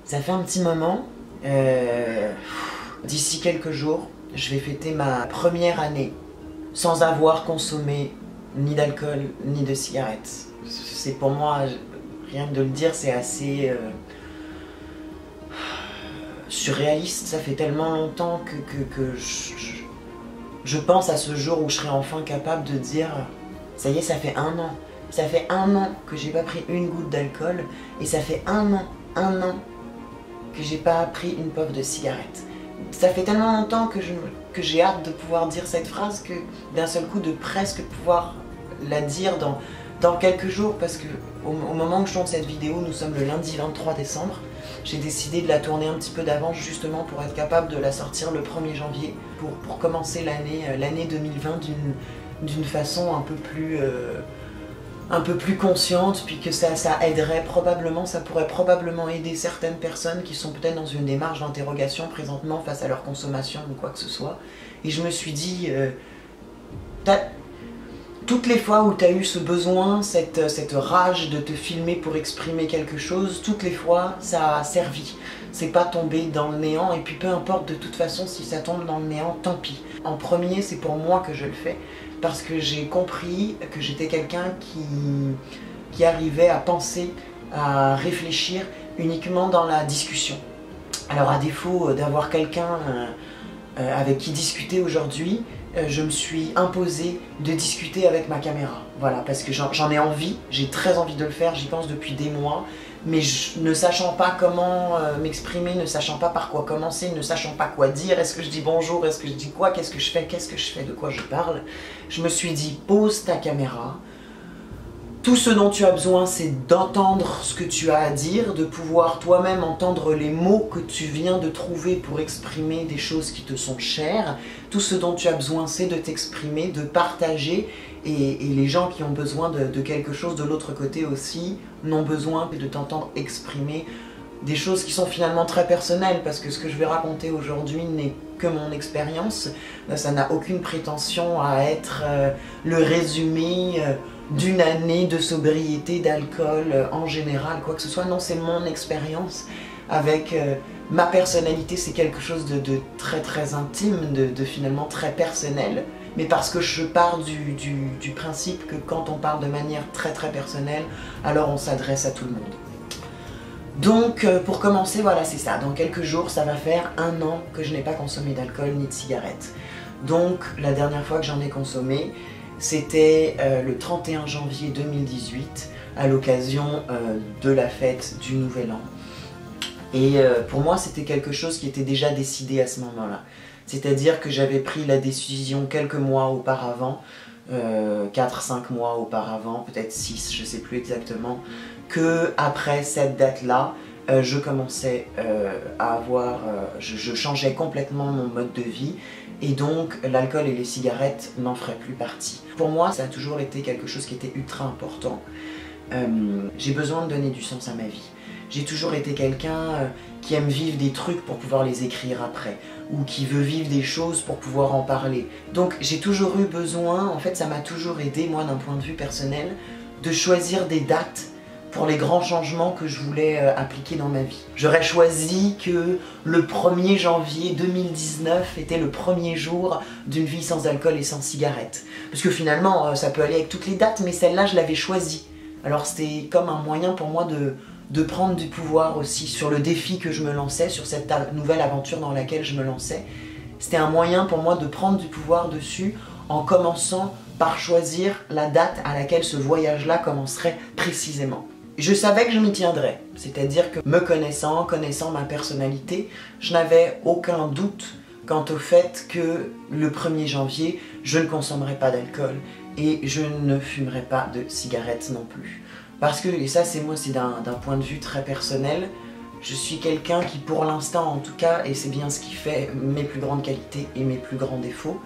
Ça fait un petit moment. D'ici quelques jours, je vais fêter ma première année sans avoir consommé ni d'alcool ni de cigarettes. C'est pour moi, rien que de le dire, c'est assez surréaliste. Ça fait tellement longtemps que je pense à ce jour où je serai enfin capable de dire ça y est, ça fait un an. Ça fait un an que j'ai pas pris une goutte d'alcool et ça fait un an que j'ai pas pris une puff de cigarette. Ça fait tellement longtemps que j'ai hâte de pouvoir dire cette phrase que d'un seul coup de presque pouvoir la dire dans quelques jours, parce que au moment où je tourne cette vidéo, nous sommes le lundi 23 décembre. J'ai décidé de la tourner un petit peu d'avance justement pour être capable de la sortir le 1er janvier pour commencer l'année 2020 d'une façon un peu plus consciente, puis que ça aiderait probablement, ça pourrait probablement aider certaines personnes qui sont peut-être dans une démarche d'interrogation présentement face à leur consommation ou quoi que ce soit. Et je me suis dit, toutes les fois où tu as eu ce besoin, cette rage de te filmer pour exprimer quelque chose, toutes les fois ça a servi. C'est pas tombé dans le néant, et puis peu importe, de toute façon, si ça tombe dans le néant, tant pis. En premier, c'est pour moi que je le fais, parce que j'ai compris que j'étais quelqu'un qui arrivait à penser, à réfléchir uniquement dans la discussion. Alors à défaut d'avoir quelqu'un avec qui discuter aujourd'hui, je me suis imposé de discuter avec ma caméra. Voilà, parce que j'en ai envie, j'ai très envie de le faire, j'y pense depuis des mois, mais ne sachant pas comment m'exprimer, ne sachant pas par quoi commencer, ne sachant pas quoi dire, est-ce que je dis bonjour, est-ce que je dis quoi, qu'est-ce que je fais, de quoi je parle, je me suis dit, pose ta caméra. Tout ce dont tu as besoin, c'est d'entendre ce que tu as à dire, de pouvoir toi-même entendre les mots que tu viens de trouver pour exprimer des choses qui te sont chères. Tout ce dont tu as besoin, c'est de t'exprimer, de partager, et les gens qui ont besoin de quelque chose de l'autre côté aussi n'ont besoin que de t'entendre exprimer des choses qui sont finalement très personnelles, parce que ce que je vais raconter aujourd'hui n'est que mon expérience. Ça n'a aucune prétention à être le résumé d'une année de sobriété, d'alcool en général, quoi que ce soit. Non, c'est mon expérience avec ma personnalité. C'est quelque chose de très très intime, de finalement très personnel, mais parce que je pars du principe que quand on parle de manière très très personnelle, alors on s'adresse à tout le monde. Donc pour commencer, voilà, c'est ça. Dans quelques jours, ça va faire un an que je n'ai pas consommé d'alcool ni de cigarette. Donc la dernière fois que j'en ai consommé, c'était le 31 janvier 2018, à l'occasion de la fête du Nouvel An. Et pour moi, c'était quelque chose qui était déjà décidé à ce moment-là. C'est-à-dire que j'avais pris la décision quelques mois auparavant, 4-5 mois auparavant, peut-être 6, je ne sais plus exactement, que après cette date-là, je commençais à avoir, je changeais complètement mon mode de vie, et donc l'alcool et les cigarettes n'en feraient plus partie. Pour moi, ça a toujours été quelque chose qui était ultra important. J'ai besoin de donner du sens à ma vie. J'ai toujours été quelqu'un qui aime vivre des trucs pour pouvoir les écrire après, ou qui veut vivre des choses pour pouvoir en parler. Donc j'ai toujours eu besoin, en fait ça m'a toujours aidé, moi d'un point de vue personnel, de choisir des dates pour les grands changements que je voulais appliquer dans ma vie. J'aurais choisi que le 1er janvier 2019 était le premier jour d'une vie sans alcool et sans cigarette. Parce que finalement, ça peut aller avec toutes les dates, mais celle-là, je l'avais choisie. Alors c'était comme un moyen pour moi de prendre du pouvoir aussi sur le défi que je me lançais, sur cette nouvelle aventure dans laquelle je me lançais. C'était un moyen pour moi de prendre du pouvoir dessus en commençant par choisir la date à laquelle ce voyage-là commencerait précisément. Je savais que je m'y tiendrais, c'est-à-dire que me connaissant ma personnalité, je n'avais aucun doute quant au fait que le 1er janvier, je ne consommerais pas d'alcool et je ne fumerais pas de cigarettes non plus. Parce que, et ça c'est moi, c'est d'un point de vue très personnel, je suis quelqu'un qui pour l'instant en tout cas, et c'est bien ce qui fait mes plus grandes qualités et mes plus grands défauts,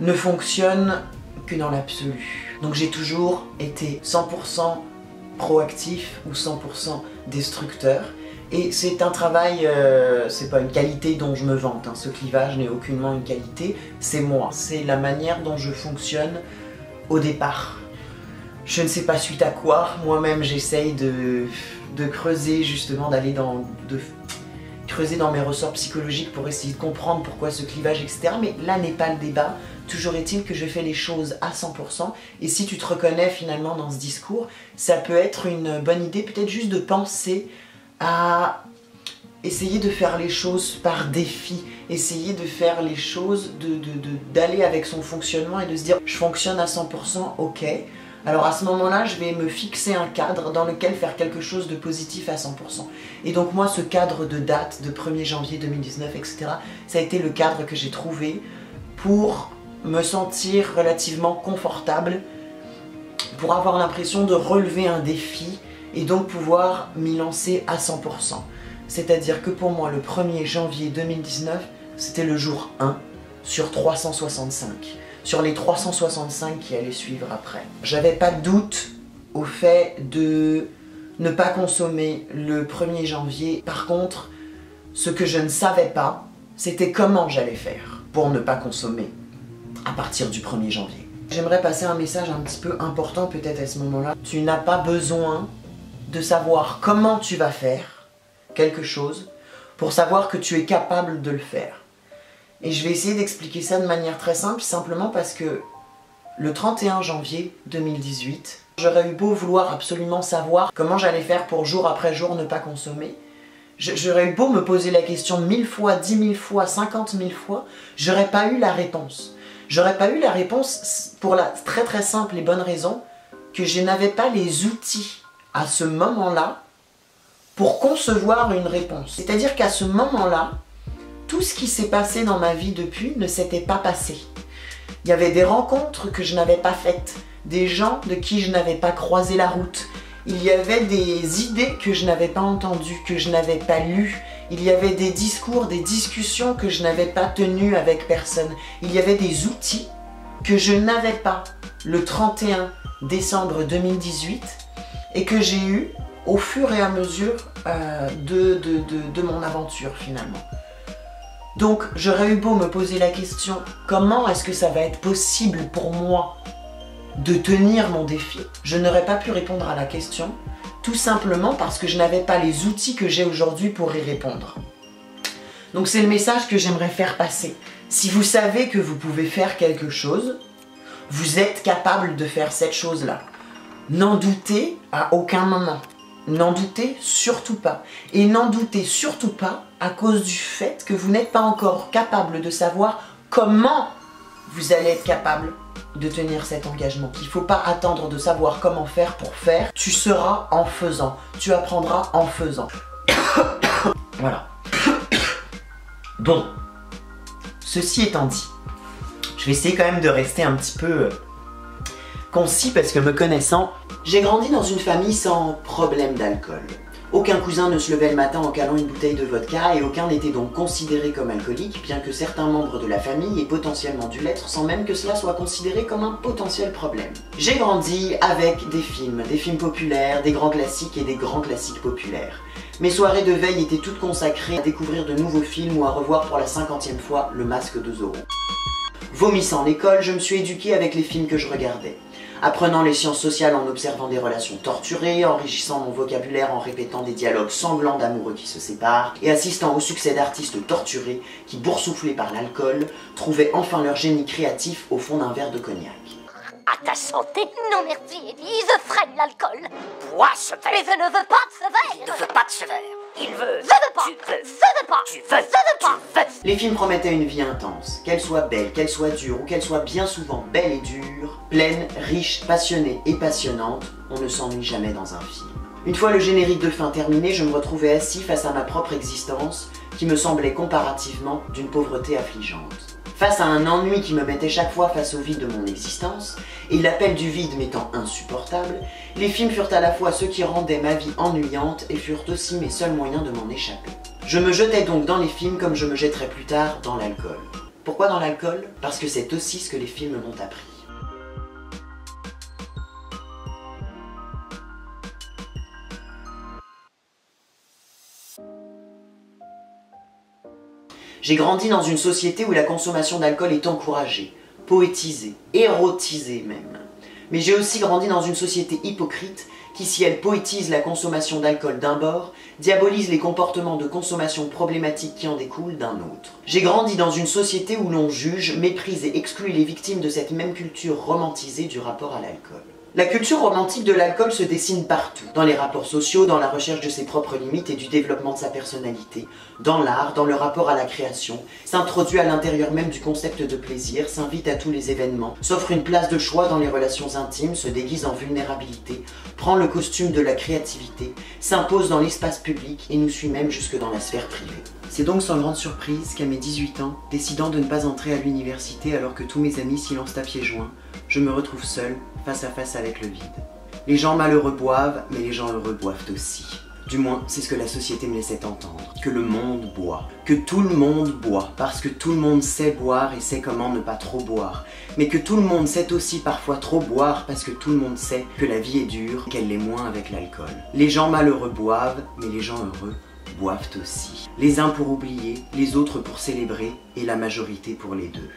ne fonctionne que dans l'absolu. Donc j'ai toujours été 100% proactif ou 100% destructeur. Et c'est un travail, c'est pas une qualité dont je me vante, hein. Ce clivage n'est aucunement une qualité, c'est moi. C'est la manière dont je fonctionne au départ. Je ne sais pas suite à quoi. Moi-même, j'essaye de creuser, justement, de creuser dans mes ressorts psychologiques pour essayer de comprendre pourquoi ce clivage, etc. Mais là n'est pas le débat. Toujours est-il que je fais les choses à 100%. Et si tu te reconnais finalement dans ce discours, ça peut être une bonne idée, peut-être juste de penser à essayer de faire les choses par défi. Essayer de faire les choses, d'aller avec son fonctionnement et de se dire « je fonctionne à 100%, ok ». Alors à ce moment-là, je vais me fixer un cadre dans lequel faire quelque chose de positif à 100%. Et donc moi, ce cadre de date de 1er janvier 2019, etc., ça a été le cadre que j'ai trouvé pour me sentir relativement confortable, pour avoir l'impression de relever un défi et donc pouvoir m'y lancer à 100%. C'est-à-dire que pour moi, le 1er janvier 2019, c'était le jour 1 sur 365. Sur les 365 qui allaient suivre après. J'avais pas de doute au fait de ne pas consommer le 1er janvier. Par contre, ce que je ne savais pas, c'était comment j'allais faire pour ne pas consommer à partir du 1er janvier. J'aimerais passer un message un petit peu important peut-être à ce moment-là. Tu n'as pas besoin de savoir comment tu vas faire quelque chose pour savoir que tu es capable de le faire. Et je vais essayer d'expliquer ça de manière très simple, simplement parce que le 31 janvier 2018, j'aurais eu beau vouloir absolument savoir comment j'allais faire pour jour après jour ne pas consommer. J'aurais eu beau me poser la question 1000 fois, 10 000 fois, 50 000 fois, j'aurais pas eu la réponse. J'aurais pas eu la réponse pour la très très simple et bonne raison que je n'avais pas les outils à ce moment-là pour concevoir une réponse. C'est-à-dire qu'à ce moment-là, tout ce qui s'est passé dans ma vie depuis ne s'était pas passé. Il y avait des rencontres que je n'avais pas faites, des gens de qui je n'avais pas croisé la route. Il y avait des idées que je n'avais pas entendues, que je n'avais pas lues. Il y avait des discours, des discussions que je n'avais pas tenues avec personne. Il y avait des outils que je n'avais pas le 31 décembre 2018 et que j'ai eu au fur et à mesure de mon aventure finalement. Donc j'aurais eu beau me poser la question, comment est-ce que ça va être possible pour moi de tenir mon défi? Je n'aurais pas pu répondre à la question, tout simplement parce que je n'avais pas les outils que j'ai aujourd'hui pour y répondre. Donc c'est le message que j'aimerais faire passer. Si vous savez que vous pouvez faire quelque chose, vous êtes capable de faire cette chose-là. N'en doutez à aucun moment. N'en doutez surtout pas. Et n'en doutez surtout pas à cause du fait que vous n'êtes pas encore capable de savoir comment vous allez être capable de tenir cet engagement. Il ne faut pas attendre de savoir comment faire pour faire. Tu seras en faisant. Tu apprendras en faisant. Voilà. Bon. Ceci étant dit, je vais essayer quand même de rester un petit peu concis parce que me connaissant, j'ai grandi dans une famille sans problème d'alcool. Aucun cousin ne se levait le matin en calant une bouteille de vodka et aucun n'était donc considéré comme alcoolique, bien que certains membres de la famille aient potentiellement dû l'être sans même que cela soit considéré comme un potentiel problème. J'ai grandi avec des films populaires, des grands classiques et des grands classiques populaires. Mes soirées de veille étaient toutes consacrées à découvrir de nouveaux films ou à revoir pour la 50e fois Le Masque de Zorro. Vomissant l'école, je me suis éduquée avec les films que je regardais. Apprenant les sciences sociales en observant des relations torturées, enrichissant mon vocabulaire en répétant des dialogues sanglants d'amoureux qui se séparent, et assistant au succès d'artistes torturés qui, boursouflés par l'alcool, trouvaient enfin leur génie créatif au fond d'un verre de cognac. À ta santé. Non merci, Élise, freine l'alcool. Bois ce verre. Mais je ne veux pas de ce verre. Il ne veut pas de ce verre. Il veut. Je veux pas. Tu veux. Je veux pas. Tu veux. Je veux pas. Tu veux. Les films promettaient une vie intense, qu'elle soit belle, qu'elle soit dure, ou qu'elle soit bien souvent belle et dure, pleine, riche, passionnée et passionnante, on ne s'ennuie jamais dans un film. Une fois le générique de fin terminé, je me retrouvais assis face à ma propre existence, qui me semblait comparativement d'une pauvreté affligeante. Face à un ennui qui me mettait chaque fois face au vide de mon existence, et l'appel du vide m'étant insupportable, les films furent à la fois ceux qui rendaient ma vie ennuyante et furent aussi mes seuls moyens de m'en échapper. Je me jetais donc dans les films comme je me jetterai plus tard dans l'alcool. Pourquoi dans l'alcool? Parce que c'est aussi ce que les films m'ont appris. J'ai grandi dans une société où la consommation d'alcool est encouragée, poétisée, érotisée même. Mais j'ai aussi grandi dans une société hypocrite qui, si elle poétise la consommation d'alcool d'un bord, diabolise les comportements de consommation problématiques qui en découlent d'un autre. J'ai grandi dans une société où l'on juge, méprise et exclut les victimes de cette même culture romantisée du rapport à l'alcool. La culture romantique de l'alcool se dessine partout, dans les rapports sociaux, dans la recherche de ses propres limites et du développement de sa personnalité, dans l'art, dans le rapport à la création, s'introduit à l'intérieur même du concept de plaisir, s'invite à tous les événements, s'offre une place de choix dans les relations intimes, se déguise en vulnérabilité, prend le costume de la créativité, s'impose dans l'espace public et nous suit même jusque dans la sphère privée. C'est donc sans grande surprise qu'à mes 18 ans, décidant de ne pas entrer à l'université alors que tous mes amis s'y lancent à pieds joints, je me retrouve seul, face à face avec le vide. Les gens malheureux boivent, mais les gens heureux boivent aussi. Du moins, c'est ce que la société me laissait entendre. Que le monde boit. Que tout le monde boit. Parce que tout le monde sait boire et sait comment ne pas trop boire. Mais que tout le monde sait aussi parfois trop boire parce que tout le monde sait que la vie est dure, qu'elle l'est moins avec l'alcool. Les gens malheureux boivent, mais les gens heureux boivent aussi. Les uns pour oublier, les autres pour célébrer, et la majorité pour les deux.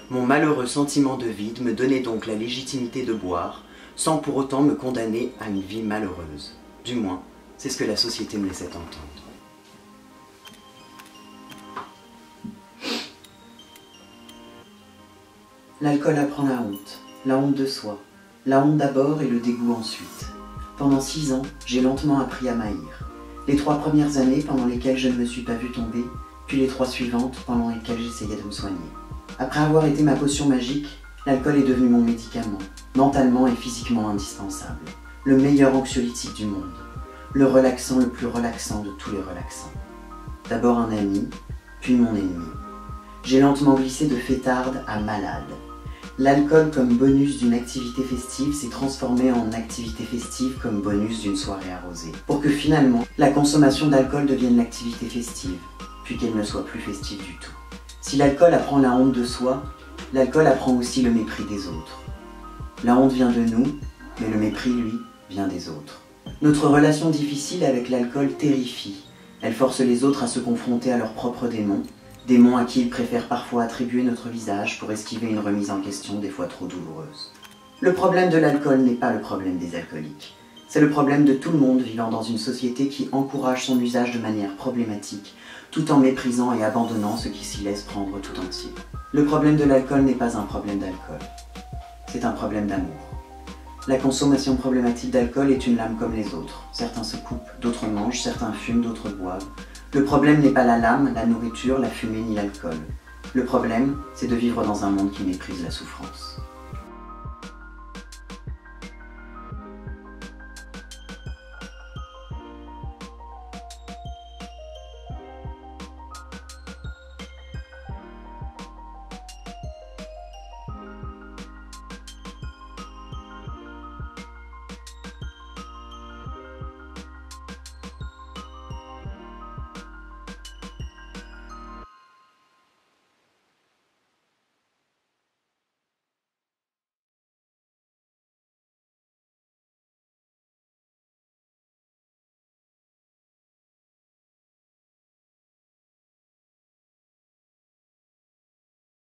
Mon malheureux sentiment de vide me donnait donc la légitimité de boire, sans pour autant me condamner à une vie malheureuse. Du moins, c'est ce que la société me laissait entendre. L'alcool apprend la honte de soi. La honte d'abord et le dégoût ensuite. Pendant 6 ans, j'ai lentement appris à m'haïr. Les 3 premières années pendant lesquelles je ne me suis pas vue tomber, puis les 3 suivantes pendant lesquelles j'essayais de me soigner. Après avoir été ma potion magique, l'alcool est devenu mon médicament, mentalement et physiquement indispensable. Le meilleur anxiolytique du monde. Le relaxant le plus relaxant de tous les relaxants. D'abord un ami, puis mon ennemi. J'ai lentement glissé de fêtarde à malade. L'alcool comme bonus d'une activité festive s'est transformé en activité festive comme bonus d'une soirée arrosée. Pour que finalement, la consommation d'alcool devienne l'activité festive, puis qu'elle ne soit plus festive du tout. Si l'alcool apprend la honte de soi, l'alcool apprend aussi le mépris des autres. La honte vient de nous, mais le mépris, lui, vient des autres. Notre relation difficile avec l'alcool terrifie. Elle force les autres à se confronter à leurs propres démons, démons à qui ils préfèrent parfois attribuer notre visage pour esquiver une remise en question des fois trop douloureuse. Le problème de l'alcool n'est pas le problème des alcooliques. C'est le problème de tout le monde vivant dans une société qui encourage son usage de manière problématique, tout en méprisant et abandonnant ceux qui s'y laissent prendre tout entier. Le problème de l'alcool n'est pas un problème d'alcool, c'est un problème d'amour. La consommation problématique d'alcool est une lame comme les autres. Certains se coupent, d'autres mangent, certains fument, d'autres boivent. Le problème n'est pas la lame, la nourriture, la fumée ni l'alcool. Le problème, c'est de vivre dans un monde qui méprise la souffrance.